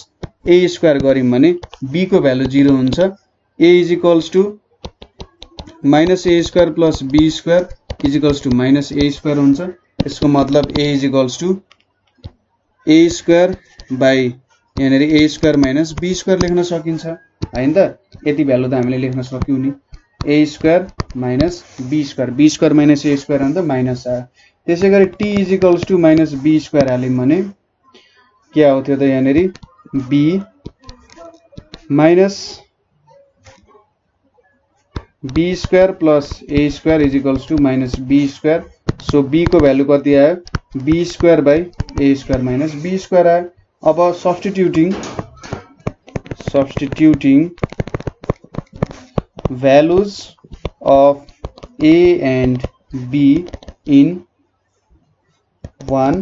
a square गर्यौं भने b को भ्यालु 0 हुन्छ। a is equals to minus a square plus b square is equals to minus a square हुन्छ। यसको मतलब a is equals to a square by यहाँनेरि a square minus b square लेख्न सकिन्छ हैन त। यति भ्यालु त हामीले लेख्न सक्यौं नि a square minus b square minus a square अन्त माइनस आयो। त्यसैगरी t is equals to minus b square हाल्यौं भने के आउँथ्यो त यहाँनेरि b minus b square plus a square is equals to minus b square। So b को value कति आयो b square by a square minus b square आयो। अब substituting values of a and b in 1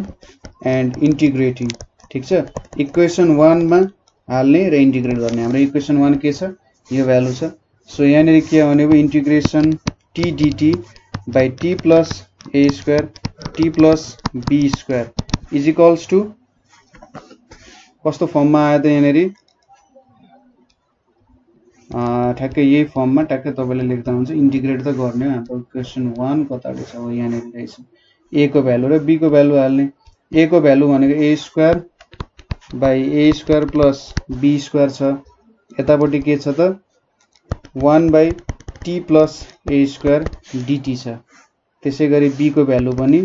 and integrating ठीक छ। Equation 1 मा हाल्ने र इन्टिग्रेट गर्ने। हाम्रो इक्वेसन 1 के छ यो भ्यालु छ। सो यहाँनेरि के आउने भयो integration t dt by t plus a square t plus b square is equals to कस्तो फर्ममा आयो त यहाँनेरि ठ्याक्कै यही फर्ममा ठ्याक्कै तपाईले लेख्दा हुन्छ। इन्टिग्रेट त गर्ने हो। हाम्रो क्वेशन 1 कताले छ हो यहाँनेरि रहेछ a को भ्यालु र b को भ्यालु हाल्ने। a को भ्यालु भनेको a square by a square plus b square छ। यतापटि के छ त 1 by t plus a square dt छ। त्यसैगरी b को भ्यालु पनि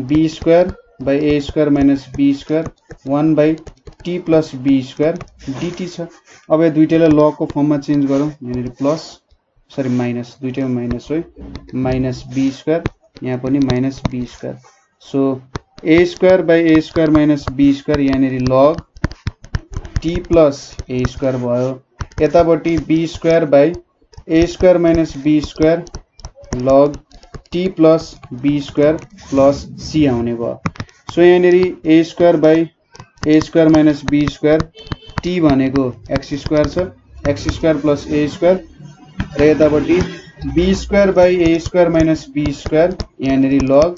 b square by a square minus b square 1 by t plus b square dt छ। अब यो दुईटैलाई लग को फर्ममा चेन्ज गरौँ। यहाँनेरि प्लस सरी माइनस दुईटैमा माइनस हो माइनस b square यहाँ पनि minus b square। So a square by a square minus b square यहाँनेरि log t plus a square भयो। यतापटि b square by a square minus b square log t plus b square plus c आउने भयो। So यहाँनेरि a square by a square minus b square t भनेको x square छ x square plus a square र यतापटि b square by a square minus b square यहाँनेरि log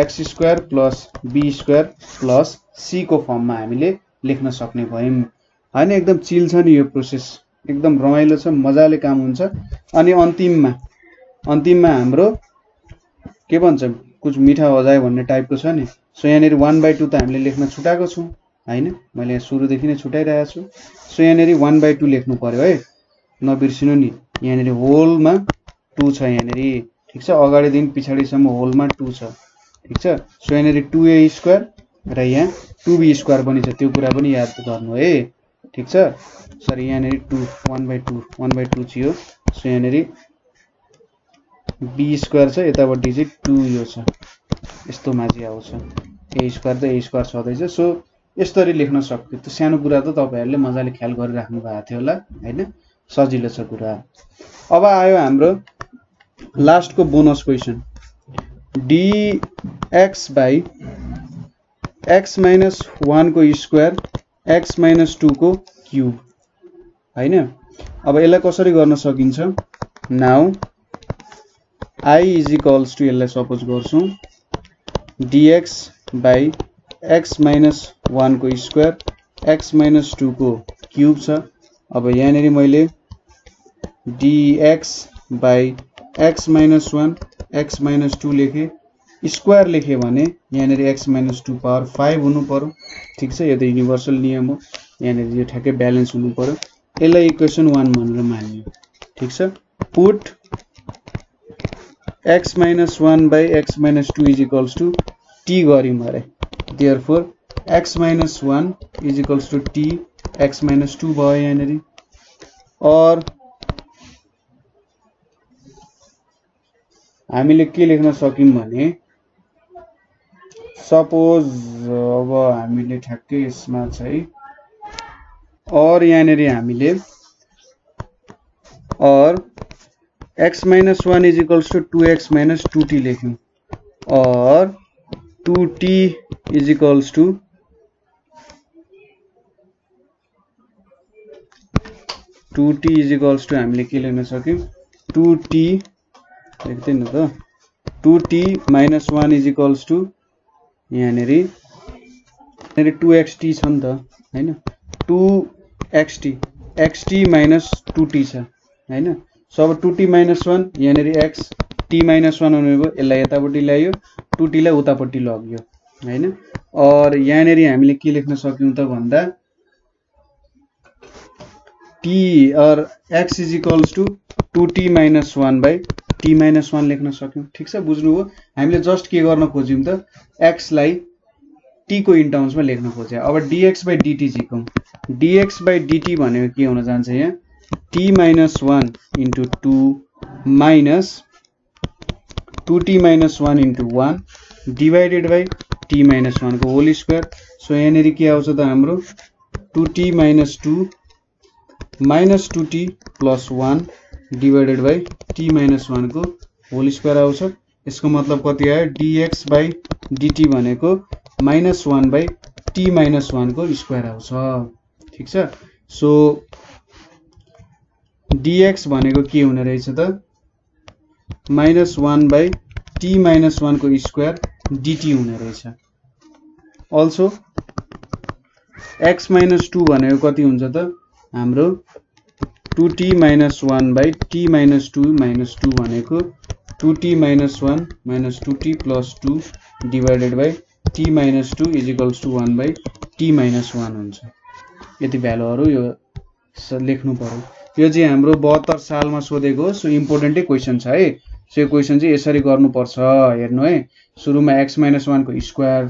x square plus b square plus c को फर्ममा हामीले लेख्न सक्ने भयौं हैन। एकदम चिल छ नि यो प्रोसेस एकदम रमाइलो छ मजाले काम हुन्छ। अनि अन्तिममा हाम्रो के भन्छ कुछ मीठा हो जाए भन्ने टाइपको छ नि। सो यहाँनेरि 1/2 त हामीले लेख्न छुटाएको छौं हैन मैले सुरुदेखि नै छुटाइरहेको छु। सो यहाँनेरि 1/2 लेख्नु पर्यो है नबिर्सिनु नि। यहाँनेरि होलमा 2 छ यहाँनेरि ठीक छ अगाडिदेखि पछाडीसम्म होलमा 2 छ ठीक छ। सो यहाँनेरि 2a स्क्वायर र यहाँ 2b स्क्वायर पनि छ त्यो कुरा पनि याद गर्नु है ठीक छ। सरी यहाँनेरि 1/2 थियो। सो यहाँनेरि b स्क्वायर छ यतापटि चाहिँ 2 यो छ यस्तो माथि आउँछ a स्क्वायर त a स्क्वायर छदैछ। सो यसरी लेख्न सक्यो। त्यो सानो कुरा त तपाईहरुले मजाले ख्याल गरिराख्नु भएको थियो होला हैन सजिलो छ कुरा। अब आयो हाम्रो लास्ट को bonus question dx by x minus 1 को स्क्वायर x minus 2 को क्यूब हैन। अब यसलाई कसरी गर्न सकिन्छ now I is equals to यसलाई सपोज गर्छौं dx by x minus 1 को स्क्वायर x minus 2 को क्यूब छ। अब यहाँनेरि मैले dx by x minus 1 x minus 2 लेखे स्क्वायर लेखे भने यहाँनेरि x minus 2 पावर 5 हुनु पर्यो ठीक छ। यो त युनिभर्सल नियम हो यहाँनेरि यो ठ्याक्कै ब्यालेन्स हुनु पर्यो। यसलाई इक्वेसन 1 भनेर मानियो ठीक छ। Put x minus 1 by x minus 2 is equals to t गर्यौं अरे therefore x minus 1 is equals to t x minus 2 भयो यहाँनेरि। और हामीले के लेख्न सक्यौं भने सपोज अब हामीले ठ्याक्कै यसमा चाहिँ और यहाँनेरि हामीले और x minus 1 is equals to 2x minus 2t लेख्यौं और 2t is equals to 2t is equals to हामीले के लेख्न सक्यौं 2t लेख्दै न त 2t minus 1 is equals to यहाँनेरि 2xt छ नि त हैन 2xt xt minus 2t छ हैन सो अब 2t minus 1 यहाँनेरि x t minus 1 हुने भयो यसलाई यतापट्टि ल्यायो 2t लाई उतापट्टि लग्यो हैन और यहाँनेरि हामीले के लेख्न सक्यौं त भन्दा t और x is equals to 2t minus 1 by t minus 1 लेख्न सक्यौं ठीक छ बुझ्नुभयो हामीले जस्ट के गर्न खोज्यौं त x लाई t को इन टर्म्स मा लेख्न खोजे अब dx by dt झिकौं dx by dt भनेको के हुन जान्छ यहाँ t minus 1 into 2 minus 2t minus 1 into 1 divided by t minus 1 को होल स्क्वायर सो यहाँनेरि के आउँछ त हाम्रो 2t minus 2 minus 2t plus 1 divided by t minus 1 को होल स्क्वायर आउँछ यसको मतलब कति आयो dx by dt भनेको minus 1 by t minus 1 को स्क्वायर आउँछ ठीक छ सो dx भनेको के हुने रहेछ त minus 1 by t minus 1 को स्क्वायर dt हुने रहेछ also x minus 2 भनेको कति हुन्छ त हाम्रो 2t minus 1 by t minus 2 minus 2 भनेको 2t minus 1 minus 2t plus 2 divided by t minus 2 is equals to 1 by t minus 1 हुन्छ यति भ्यालुहरु यो लेख्नु पर्यो यो चाहिँ हाम्रो 72 सालमा सोधेको हो सो इम्पोर्टेन्टै क्वेशन छ है सो यो क्वेशन चाहिँ यसरी गर्नु पर्छ हेर्नु है सुरुमा x minus 1 को स्क्वायर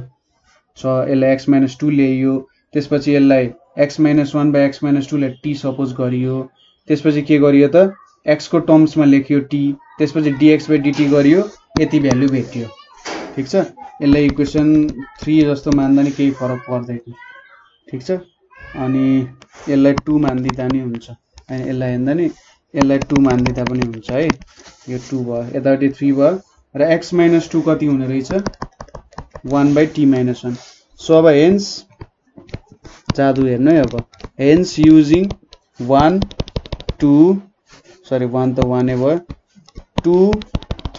छ यसलाई x minus 2 ल्याइयो त्यसपछि यसलाई x minus 1 by x minus 2 लाई t सपोज गरियो त्यसपछि के गरियो त x को टर्म्स मा लेखियो t त्यसपछि dx by dt गरियो यति भ्यालु भेट्यो ठीक छ यसलाई इक्वेसन 3 जस्तो मान्दा नि केही फरक पर्दैन ठीक छ अनि यसलाई 2 मान्दिदा नि हुन्छ अनि यसलाई हेर्दा नि यसलाई 2 मान्दिदा पनि हुन्छ है यो 2 भयो यतापट्टि 3 भयो र x minus 2 कति हुने रहेछ 1 by t minus 1 सो अब हेन्स जादु हेर्नु है अब हेन्स युजिङ 1 2 सरी 1 त 1 नै भयो 2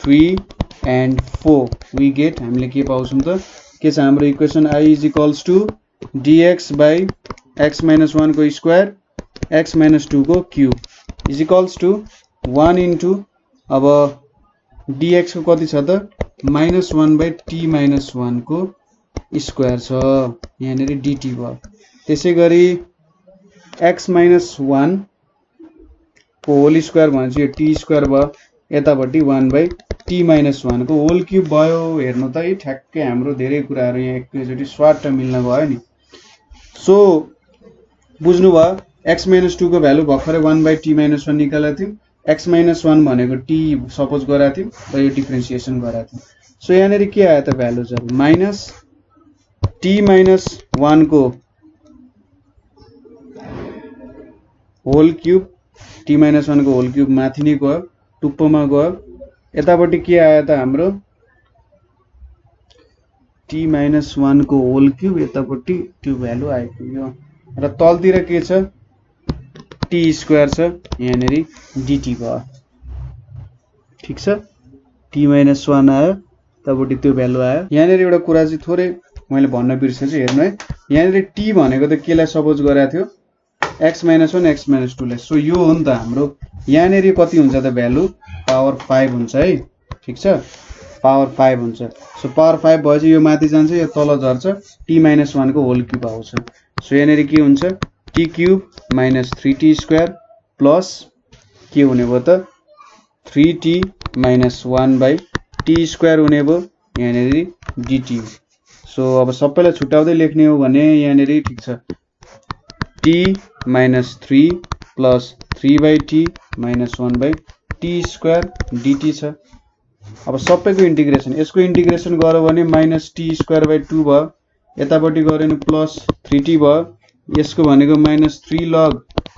3 and 4 we get हामीले के पाउँछौं त के छ हाम्रो equation I is equals to dx by x minus 1 को स्क्वायर x minus 2 को cube is equals to 1 into अब dx को कति छ त minus 1 by t minus 1 को स्क्वायर छ यहाँनेरि dt भयो त्यसैगरी x minus 1 को होल स्क्वायर भनेपछि यो t स्क्वायर भयो यतापट्टि 1 by t minus 1 को होल क्यूब भयो हेर्नु त है ठ्याक्कै हाम्रो धेरै कुराहरु यहाँ एकैचोटी स्वाट मिल्न भयो नि सो बुझ्नु भयो x minus 2 को भ्यालु भर्खरै 1 by t minus 1 निकालेको थियौ x minus 1 भनेको t सपोज गराएको थियौ र यो डिफरेन्सिएसन गराएको थियौ सो यहाँनेरि के आयो त भ्यालुजहरु माइनस t minus 1 को होल क्यूब t minus 1 को होल क्यूब माथि नै गयो टुप्पोमा गयो यतापट्टि के आयो त हाम्रो t minus 1 को होल क्यूब यतापट्टि त्यो भ्यालु आइपुग्यो र तलतिर के छ t स्क्वायर छ यहाँनेरि dt भयो ठीक छ t minus 1 आयो तबटी त्यो भ्यालु आयो यहाँनेरि एउटा कुरा चाहिँ थोरै मैले भन्न बिर्सेछु हेर्नु है यहाँनेरि t भनेको त केलाई सपोज गराएको थियो x minus 1 x minus 2 लाई सो यो हो नि त हाम्रो यहाँनेरि कति हुन्छ त भ्यालु पावर 5 हुन्छ है ठीक छ पावर 5 हुन्छ सो पावर 5 भएपछि यो माथि जान्छ यो तल झर्छ t minus 1 को होल क्यूब आउँछ सो यहाँनेरि के हुन्छ t cube minus 3t square plus के हुने भयो त 3t minus 1 by t square हुने भयो यहाँनेरि dt सो अब सबैलाई छुटाउँदै लेख्ने हो भने यहाँनेरि ठीक छ t minus 3 plus 3 by t minus 1 by t square dt छ अब सबैको इन्टिग्रेसन, यसको इन्टिग्रेसन गर्यो भने -t²/2 भयो, यतापट्टि गर्यो भने +3t भयो, यसको भनेको -3 log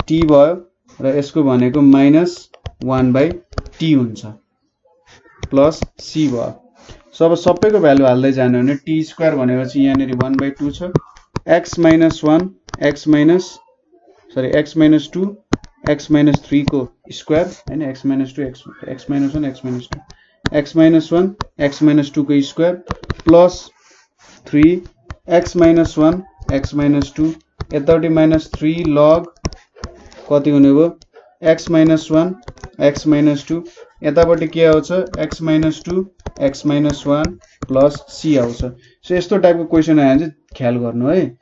t भयो र यसको भनेको -1/t हुन्छ प्लस c भयो। सो अब सबैको भ्यालु हाल्दै जानु भने t² भनेपछि यहाँनेरि 1/2 छ, x - 1 x - 2 x - 3 को स्क्वायर हैन, x - 2 x - 1 x - 2 x - 1 x - 2 को स्क्वायर प्लस 3 x - 1 x - 2 यतापट्टि -3 log कति हुने भयो x - 1 x - 2 यतापट्टि के आउँछ x - 2 x - 1 प्लस c आउँछ। सो यस्तो टाइपको क्वेसन आयो भने चाहिँ ख्याल गर्नु है,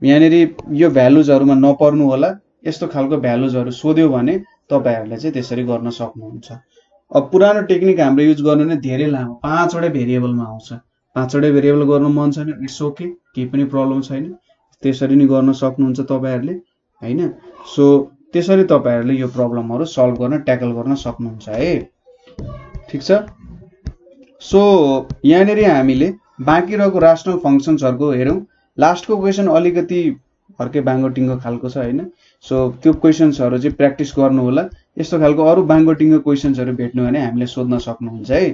यहाँनेरि यो भ्यालुजहरुमा नपर्नु होला, यस्तो खालको भ्यालुजहरु सोध्यो भने तपाईहरुले चाहिँ त्यसरी गर्न सक्नुहुन्छ। अब पुरानो टेक्निक हाम्रो युज गर्नु नै धेरै लामो, 5 वटा भेरिएबलमा आउँछ, 5 वटा भेरिएबल गर्न मन छैन इट्स ओके, केही पनि प्रब्लम छैन, त्यसरी नि गर्न सक्नुहुन्छ तपाईहरुले हैन। सो त्यसरी तपाईहरुले यो प्रब्लमहरु सल्भ गर्न ट्याकल गर्न सक्नुहुन्छ है, ठीक छ। सो यहाँनेरि हामीले बाँकी रहेको राशनल फंक्सन्सहरुको हेरौं। लास्टको क्वेशन अलिकति अर्कै बाङ्गोटिङ्गो खालको छ हैन, सो त्यो क्वेशन्सहरु चाहिँ प्र्याक्टिस गर्नु होला। यस्तो खालको अरु बाङ्गोटिङ्गो क्वेशन्सहरु भेट्नु भने हामीले सोध्न सक्नुहुन्छ है,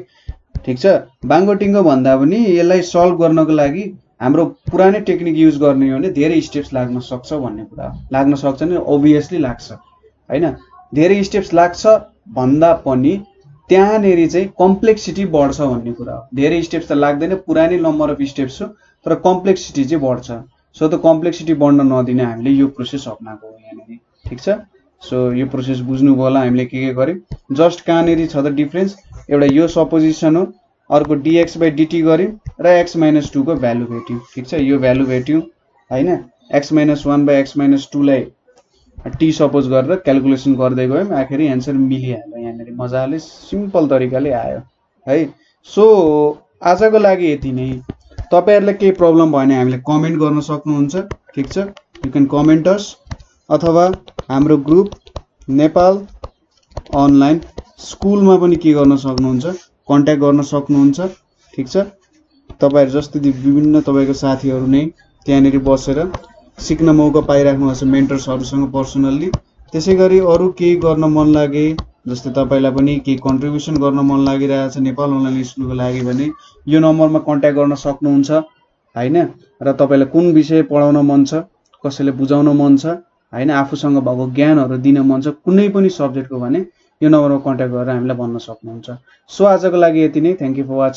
ठीक छ। बाङ्गोटिङ्गो भन्दा पनि यसलाई सल्भ गर्नको लागि हाम्रो पुरानै टेक्निक युज गर्ने हो भने धेरै स्टेप्स लाग्न सक्छ भन्ने कुरा हो। लाग्न सक्छ नि, ओबियसली लाग्छ हैन, धेरै स्टेप्स लाग्छ भन्दा पनि त्यहाँनेरि चाहिँ कम्प्लेक्सिटी बढ्छ भन्ने कुरा हो। धेरै स्टेप्स त लाग्दैन, पुरानै नम्बर अफ स्टेप्स हो, तर कम्प्लेक्सिटी चाहिँ बढ्छ। सो त कम्प्लेक्सिटी बढ्न नदिने हामीले यो प्रोसेस अपनाएको हो यहाँनेरि, ठीक छ। सो यो प्रोसेस बुझ्नुभयो होला हामीले के गर्यौं। जस्ट कहाँनेरि छ त डिफरेन्स, एउटा यो सपोजिसन हो, अर्को dx/dt गर्यौं र x - 2 को भ्यालु भेट्यौं, ठीक छ। यो भ्यालु भेट्यौं हैन, x - 1/x - 2 लाई t सपोज गरेर क्याल्कुलेसन गर्दै गयौं, आखिरी आन्सर मिलिहाल्यो यहाँनेरि, मजाले सिम्पल तरिकाले आयो है। सो आजको लागि यति नै। तपाईहरुलाई केही प्रब्लम भयो भने हामीले कमेन्ट गर्न सक्नुहुन्छ, ठीक छ। यु क्यान कमेन्ट अस, अथवा हाम्रो ग्रुप नेपाल अनलाइन स्कुलमा पनि के गर्न सक्नुहुन्छ, कन्ट्याक्ट गर्न सक्नुहुन्छ, ठीक छ। तपाईहरु जस्तै विभिन्न तपाईको साथीहरु नै त्यहाँनेरि बसेर सिक्न मौका पाइराख्नु भएको छ मेन्टर्सहरुसँग पर्सनली। त्यसैगरी अरु केही गर्न मन लागे, जस्तै तपाईलाई पनि केही कन्ट्रिब्युसन गर्न मन लागिरहेछ नेपाल अनलाइन स्कुलको लागि भने यो नम्बरमा कन्ट्याक्ट गर्न सक्नुहुन्छ हैन। र तपाईलाई कुन विषय पढाउन मन छ, कसैले बुझाउन मन छ हैन, आफूसँग भएको ज्ञानहरु दिन मन छ कुनै पनि सब्जेक्टको भने यो नम्बरमा कन्ट्याक्ट गरेर हामीलाई भन्न सक्नुहुन्छ। सो आजको लागि यति नै। Thank you for watching.